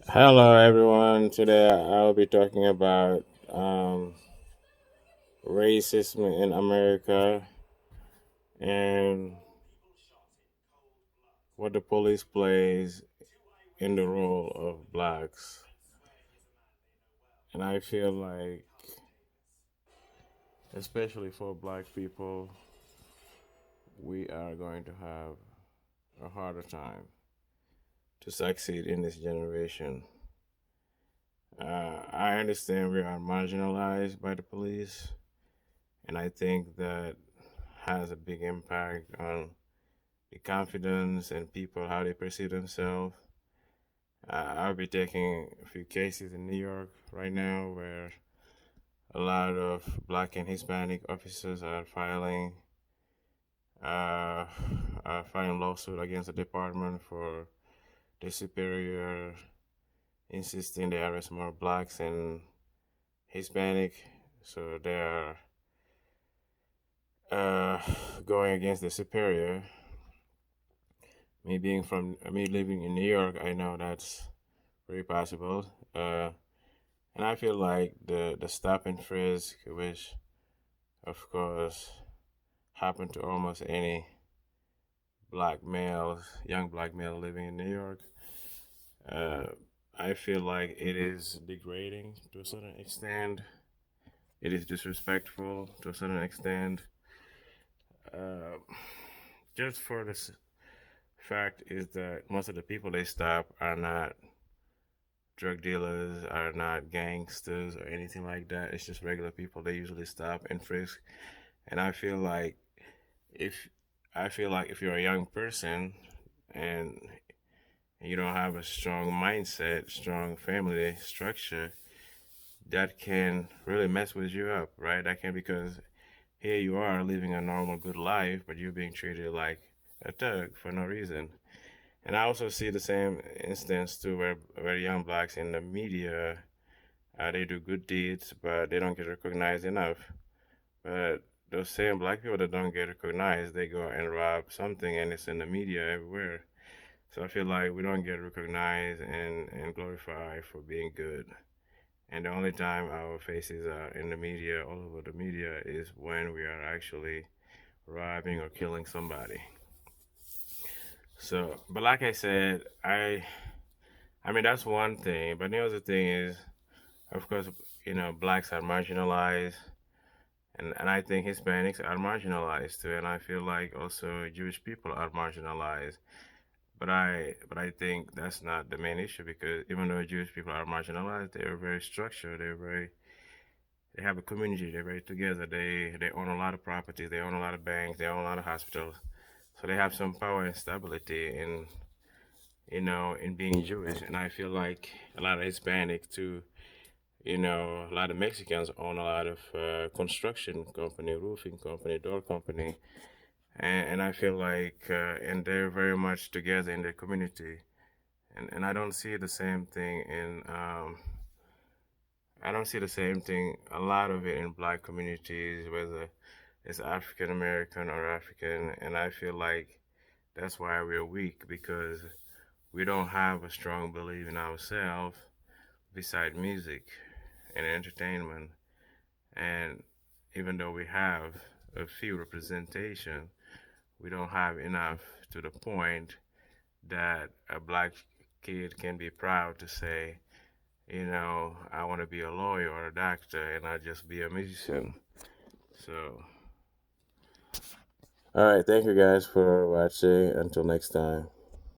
Hello, everyone. Today I will be talking about um, racism in America and what the police plays in the role of blacks. And I feel like, especially for black people, we are going to have a harder time to succeed in this generation. I understand we are marginalized by the police, and I think that has a big impact on the confidence and people how they perceive themselves. I'll be taking a few cases in New York right now where a lot of black and Hispanic officers uh, are filing lawsuit against the department for the superior insisting they arrest more blacks and Hispanic. So they are uh, going against the superior. Me living in New York, I know that's very possible. And I feel like the stop and frisk, which of course happened to almost any young black male living in New York, uh, I feel like it is degrading to a certain extent. It is disrespectful to a certain extent. Uh, just for the fact is that most of the people they stop are not drug dealers, are not gangsters or anything like that. It's just regular people they usually stop and frisk. And if I feel like if you're a young person and you don't have a strong mindset, strong family structure, that can really mess with you up, right? That can because here you are living a normal good life, but you're being treated like a thug for no reason. And I also see the same instance too, where young blacks in the media, they do good deeds, but they don't get recognized enough. But those same black people that don't get recognized, they go and rob something, and it's in the media everywhere. So I feel like we don't get recognized and glorified for being good. And the only time our faces are in the media, all over the media, is when we are actually robbing or killing somebody. So, but like I said, I mean that's one thing. But the other thing is, of course, blacks are marginalized, and I think Hispanics are marginalized too, and I feel like also Jewish people are marginalized. But I think that's not the main issue because even though Jewish people are marginalized, they're very structured. They have a community. They're very together. They own a lot of properties. They own a lot of banks. They own a lot of hospitals. So they have some power and stability in being Jewish. And I feel like a lot of Hispanic too. A lot of Mexicans own a lot of construction company, roofing company, door company, and I feel like and they're very much together in their community, and I don't see the same thing I don't see the same thing a lot of it in black communities, whether it's African American or African, and I feel like that's why we're weak because we don't have a strong belief in ourselves beside music and entertainment. And even though we have a few representation, we don't have enough to the point that a black kid can be proud to say, I want to be a lawyer or a doctor and not just be a musician. So, all right, thank you guys for watching. Until next time.